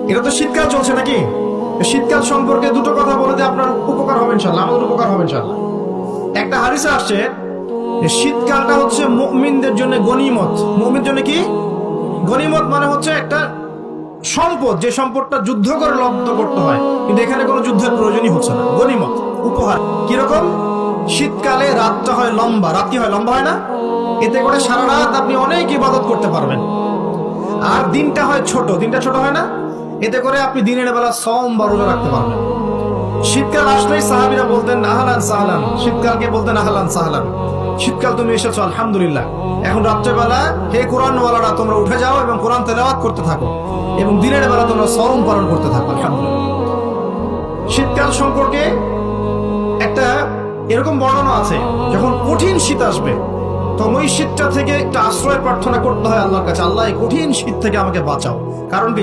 এটা তো শীতকাল চলছে নাকি? শীতকাল সম্পর্কে দুটো কথা বলে দিয়ে আপনার উপকার হবে ইনশাআল্লাহ, আমাদের উপকার হবে ইনশাআল্লাহ। একটা হাদিসে আসছে যে শীতকালটা হচ্ছে মুমিনদের জন্য গনিমত। মুমিনদের জন্য কি গনিমত? মানে হচ্ছে একটা সম্পদ, যে সম্পদটা যুদ্ধ করে লব্ধ করতে হয়, কিন্তু এখানে কোনো যুদ্ধের প্রয়োজনই হচ্ছে না। গনিমত, উপহার। কিরকম? শীতকালে রাতটা হয় লম্বা। রাত কি হয়? লম্বা হয় না? এতে করে সারা রাত আপনি অনেক ইবাদত করতে পারবেন। আর দিনটা হয় ছোট। দিনটা ছোট হয় না? এতে করে আপনি দিনের বেলা সওম বা রোজা রাখতে পারবেন। শীতকাল আসলেই সাহাবীরা বলতেন আহলান সাহলান। শীতকালকে বলতেন আহলান সাহলান। শীতকাল তুমি এসেছো, আলহামদুলিল্লাহ। এখন রাত্রেবেলা হে কোরআনওয়ালারা, তোমরা উঠে যাও এবং কোরআন তেলাওয়াত করতে থাকো, এবং দিনের বেলা তোমরা সওম পালন করতে থাকো, আলহামদুলিল্লাহ। শীতকাল সম্পর্কে একটা এরকম বর্ণনা আছে, যখন কঠিন শীত আসবে তখন ওই শীতটা থেকে একটা আশ্রয় প্রার্থনা করতে হয় আল্লাহর কাছে, আল্লাহ এই কঠিন শীত থেকে আমাকে বাঁচাও। কারণ